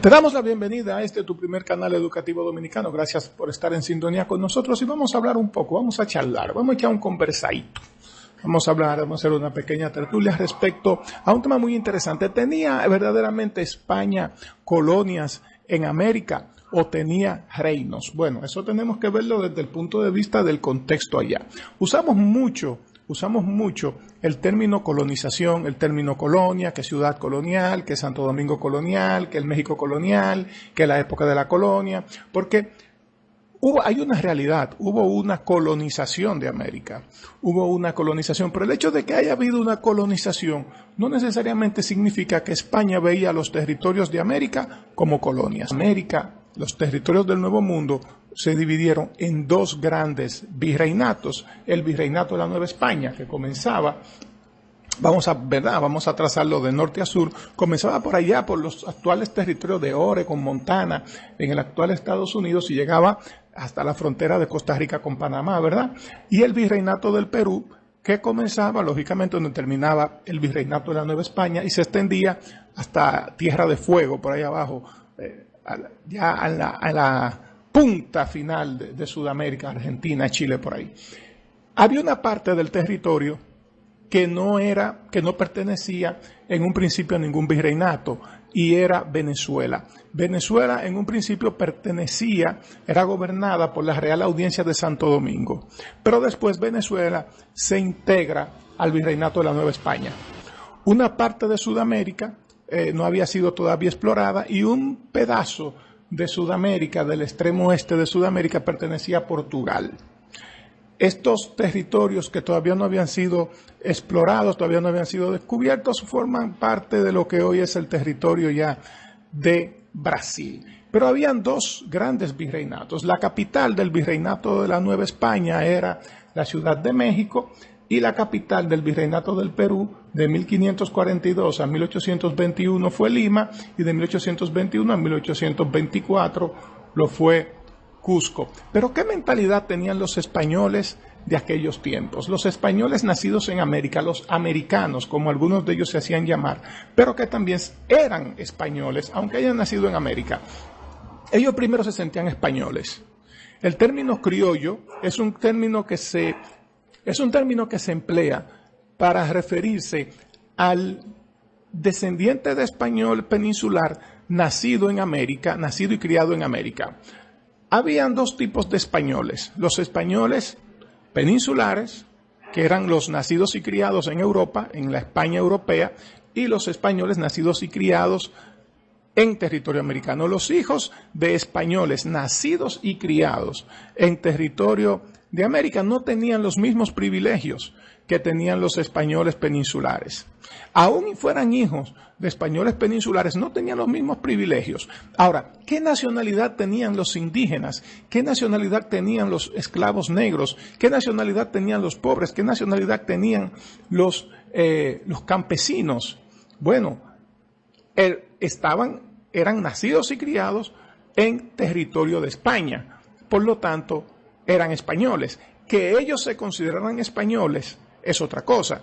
Te damos la bienvenida a tu primer canal educativo dominicano. Gracias por estar en sintonía con nosotros y vamos a hablar un poco, vamos a charlar, vamos a echar un conversadito. Vamos a hacer una pequeña tertulia respecto a un tema muy interesante. ¿Tenía verdaderamente España colonias en América o tenía reinos? Bueno, eso tenemos que verlo desde el punto de vista del contexto allá. Usamos mucho el término colonización, el término colonia, que ciudad colonial, que Santo Domingo colonial, que el México colonial, que la época de la colonia, porque hay una realidad, hubo una colonización de América, hubo una colonización, pero el hecho de que haya habido una colonización no necesariamente significa que España veía los territorios de América como colonias. Los territorios del Nuevo Mundo se dividieron en dos grandes virreinatos. El virreinato de la Nueva España, que comenzaba, vamos a trazarlo de norte a sur, comenzaba por allá, por los actuales territorios de Oregon, Montana, en el actual Estados Unidos, y llegaba hasta la frontera de Costa Rica con Panamá, ¿verdad? Y el virreinato del Perú, que comenzaba, lógicamente, donde terminaba el virreinato de la Nueva España y se extendía hasta Tierra de Fuego, por ahí abajo, ya a la punta final de Sudamérica, Argentina, Chile, por ahí. Había una parte del territorio que no pertenecía en un principio a ningún virreinato, y era Venezuela. Venezuela en un principio era gobernada por la Real Audiencia de Santo Domingo, pero después Venezuela se integra al virreinato de la Nueva España. Una parte de Sudamérica no había sido todavía explorada y un pedazo de Sudamérica, del extremo oeste de Sudamérica, pertenecía a Portugal. Estos territorios que todavía no habían sido explorados, todavía no habían sido descubiertos, forman parte de lo que hoy es el territorio ya de Brasil. Pero habían dos grandes virreinatos. La capital del virreinato de la Nueva España era la Ciudad de México, y la capital del virreinato del Perú de 1542 a 1821 fue Lima, y de 1821 a 1824 lo fue Cusco. Pero ¿qué mentalidad tenían los españoles de aquellos tiempos? Los españoles nacidos en América, los americanos, como algunos de ellos se hacían llamar, pero que también eran españoles, aunque hayan nacido en América. Ellos primero se sentían españoles. El término criollo es un término que se emplea para referirse al descendiente de español peninsular nacido en América, nacido y criado en América. Habían dos tipos de españoles: los españoles peninsulares, que eran los nacidos y criados en Europa, en la España europea, y los españoles nacidos y criados en territorio americano. Los hijos de españoles nacidos y criados en territorio de América no tenían los mismos privilegios que tenían los españoles peninsulares. Aún fueran hijos de españoles peninsulares, no tenían los mismos privilegios. Ahora, ¿qué nacionalidad tenían los indígenas? ¿Qué nacionalidad tenían los esclavos negros? ¿Qué nacionalidad tenían los pobres? ¿Qué nacionalidad tenían los campesinos? Bueno, eran nacidos y criados en territorio de España. Por lo tanto, eran españoles. Que ellos se consideraran españoles es otra cosa.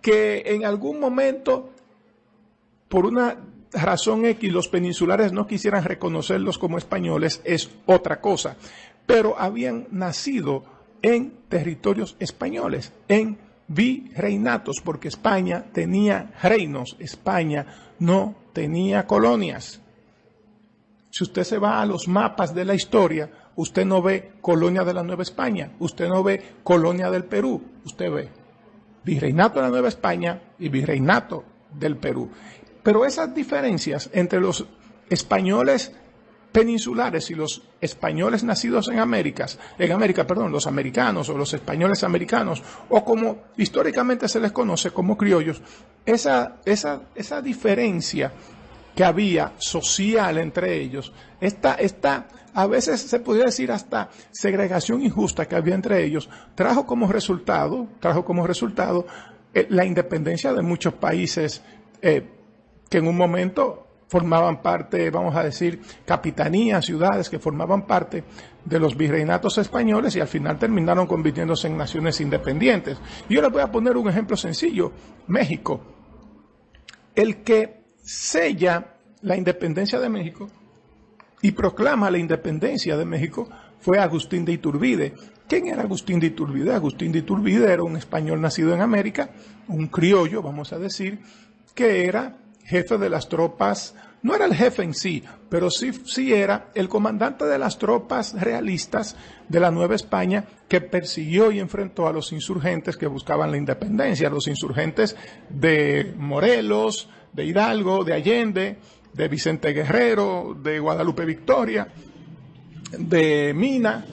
Que en algún momento, por una razón X, los peninsulares no quisieran reconocerlos como españoles es otra cosa. Pero habían nacido en territorios españoles, en virreinatos, porque España tenía reinos, España no tenía colonias. Si usted se va a los mapas de la historia, usted no ve colonia de la Nueva España, usted no ve colonia del Perú, usted ve virreinato de la Nueva España y virreinato del Perú. Pero esas diferencias entre los españoles peninsulares y los españoles nacidos en América, los americanos o los españoles americanos, o como históricamente se les conoce como criollos, esa diferencia que había social entre ellos, a veces se podría decir hasta segregación injusta que había entre ellos, trajo como resultado la independencia de muchos países que en un momento formaban parte, vamos a decir, capitanías, ciudades que formaban parte de los virreinatos españoles y al final terminaron convirtiéndose en naciones independientes. Y yo les voy a poner un ejemplo sencillo: México. El que sella la independencia de México y proclama la independencia de México fue Agustín de Iturbide. ¿Quién era Agustín de Iturbide? Agustín de Iturbide era un español nacido en América, un criollo, vamos a decir, que era jefe de las tropas. No era el jefe en sí, pero sí era el comandante de las tropas realistas de la Nueva España que persiguió y enfrentó a los insurgentes que buscaban la independencia, los insurgentes de Morelos, de Hidalgo, de Allende, de Vicente Guerrero, de Guadalupe Victoria, de Mina.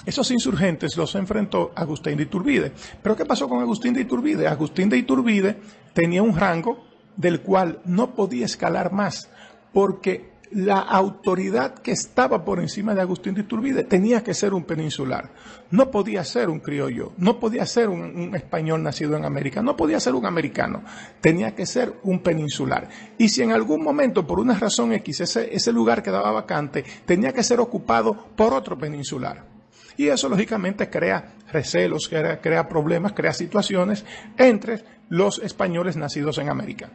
Esos insurgentes los enfrentó Agustín de Iturbide. ¿Pero qué pasó con Agustín de Iturbide? Agustín de Iturbide tenía un rango del cual no podía escalar más, porque la autoridad que estaba por encima de Agustín de Iturbide tenía que ser un peninsular. No podía ser un criollo, no podía ser un español nacido en América, no podía ser un americano, tenía que ser un peninsular. Y si en algún momento, por una razón X, ese lugar quedaba vacante, tenía que ser ocupado por otro peninsular. Y eso lógicamente crea recelos, crea problemas, crea situaciones entre los españoles nacidos en América.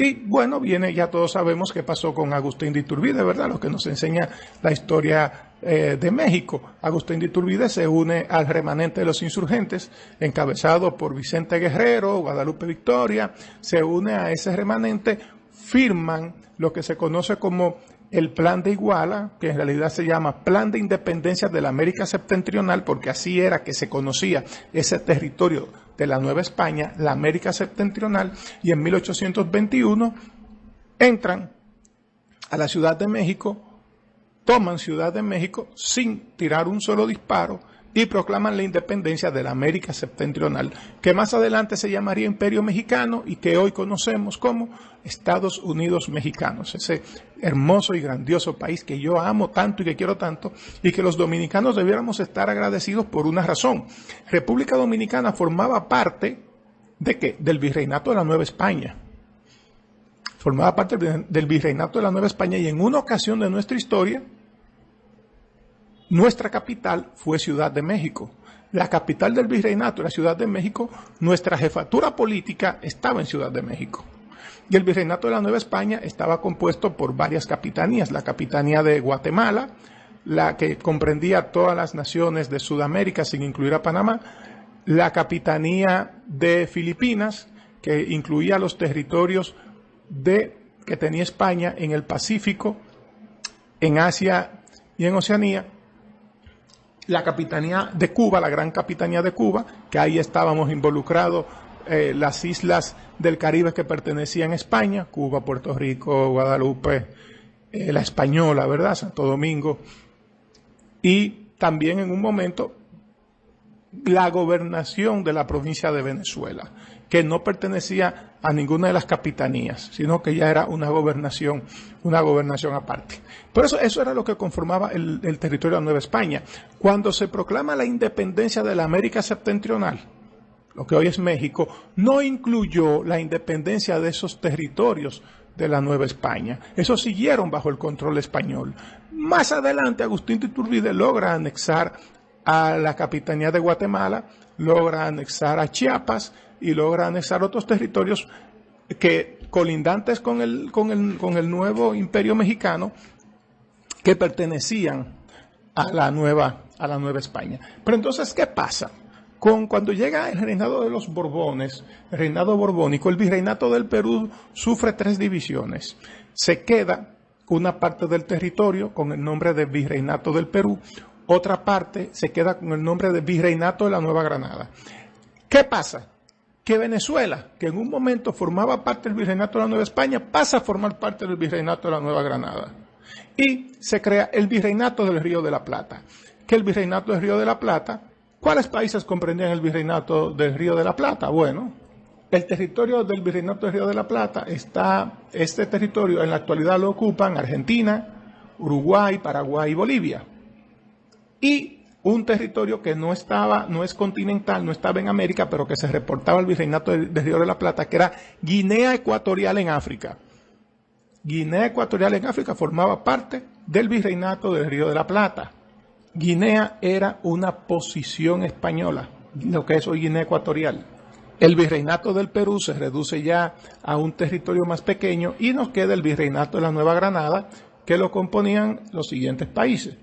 Y bueno, ya todos sabemos qué pasó con Agustín de Iturbide, ¿verdad? Lo que nos enseña la historia de México. Agustín de Iturbide se une al remanente de los insurgentes, encabezado por Vicente Guerrero, Guadalupe Victoria, se une a ese remanente, firman lo que se conoce como el Plan de Iguala, que en realidad se llama Plan de Independencia de la América Septentrional, porque así era que se conocía ese territorio de la Nueva España, la América Septentrional, y en 1821 entran a la Ciudad de México, toman Ciudad de México sin tirar un solo disparo y proclaman la independencia de la América Septentrional, que más adelante se llamaría Imperio Mexicano y que hoy conocemos como Estados Unidos Mexicanos, ese hermoso y grandioso país que yo amo tanto y que quiero tanto, y que los dominicanos debiéramos estar agradecidos por una razón. República Dominicana formaba parte ¿de qué? Del Virreinato de la Nueva España. Formaba parte del Virreinato de la Nueva España, y en una ocasión de nuestra historia, nuestra capital fue Ciudad de México. La capital del Virreinato era Ciudad de México, nuestra jefatura política estaba en Ciudad de México. Y el Virreinato de la Nueva España estaba compuesto por varias capitanías. La capitanía de Guatemala, la que comprendía todas las naciones de Sudamérica sin incluir a Panamá, la capitanía de Filipinas, que incluía los territorios que tenía España en el Pacífico, en Asia y en Oceanía, la capitanía de Cuba, la gran capitanía de Cuba, que ahí estábamos involucrados, las islas del Caribe que pertenecían a España, Cuba, Puerto Rico, Guadalupe, la Española, ¿verdad? Santo Domingo, y también en un momento la gobernación de la provincia de Venezuela, que no pertenecía a ninguna de las capitanías, sino que ya era una gobernación aparte. Por eso era lo que conformaba el territorio de Nueva España. Cuando se proclama la independencia de la América Septentrional, lo que hoy es México, no incluyó la independencia de esos territorios de la Nueva España. Esos siguieron bajo el control español. Más adelante, Agustín de Iturbide logra anexar a la capitanía de Guatemala, logra anexar a Chiapas y logra anexar otros territorios que colindantes con el nuevo imperio mexicano, que pertenecían a la nueva España. Pero entonces, ¿qué pasa? Cuando llega el reinado de los Borbones, el reinado borbónico, el virreinato del Perú sufre 3 divisiones. Se queda una parte del territorio con el nombre de Virreinato del Perú, otra parte se queda con el nombre de Virreinato de la Nueva Granada. ¿Qué pasa? Que Venezuela, que en un momento formaba parte del Virreinato de la Nueva España, pasa a formar parte del Virreinato de la Nueva Granada. Y se crea el Virreinato del Río de la Plata. Que el Virreinato del Río de la Plata, ¿cuáles países comprendían el Virreinato del Río de la Plata? Bueno, el territorio del Virreinato del Río de la Plata este territorio en la actualidad lo ocupan Argentina, Uruguay, Paraguay y Bolivia. Y un territorio que no es continental, no estaba en América, pero que se reportaba al Virreinato del Río de la Plata, que era Guinea Ecuatorial en África. Guinea Ecuatorial en África formaba parte del Virreinato del Río de la Plata. Guinea era una posición española, lo que es hoy Guinea Ecuatorial. El virreinato del Perú se reduce ya a un territorio más pequeño y nos queda el virreinato de la Nueva Granada, que lo componían los siguientes países: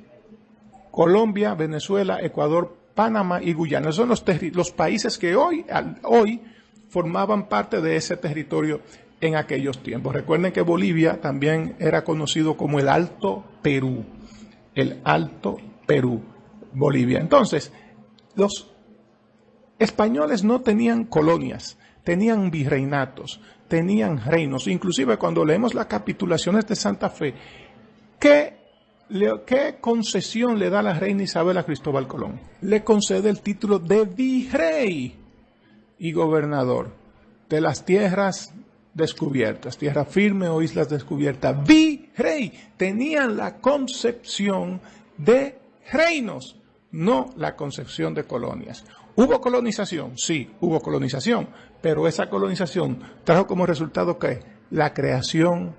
Colombia, Venezuela, Ecuador, Panamá y Guyana. Esos son los países que hoy formaban parte de ese territorio en aquellos tiempos. Recuerden que Bolivia también era conocido como el Alto Perú. El Alto Perú, Bolivia. Entonces, los españoles no tenían colonias, tenían virreinatos, tenían reinos. Inclusive cuando leemos las capitulaciones de Santa Fe, ¿qué concesión le da la reina Isabel a Cristóbal Colón? Le concede el título de virrey y gobernador de las tierras descubiertas, tierra firme o islas descubiertas. Virrey. Tenían la concepción de reinos, no la concepción de colonias. ¿Hubo colonización? Sí, hubo colonización, pero esa colonización trajo como resultado ¿qué? La creación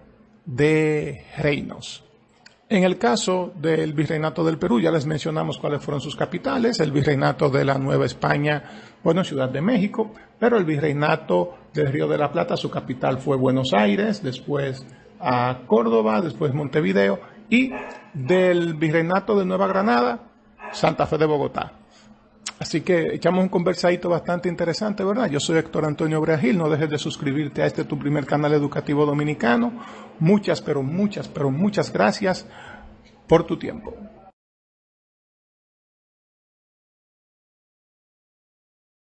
de reinos. En el caso del Virreinato del Perú, ya les mencionamos cuáles fueron sus capitales. El Virreinato de la Nueva España, bueno, Ciudad de México, pero el Virreinato del Río de la Plata, su capital fue Buenos Aires, después a Córdoba, después Montevideo, y del Virreinato de Nueva Granada, Santa Fe de Bogotá. Así que echamos un conversadito bastante interesante, ¿verdad? Yo soy Héctor Antonio Breagil. No dejes de suscribirte a este tu primer canal educativo dominicano. Muchas, pero muchas, pero muchas gracias por tu tiempo.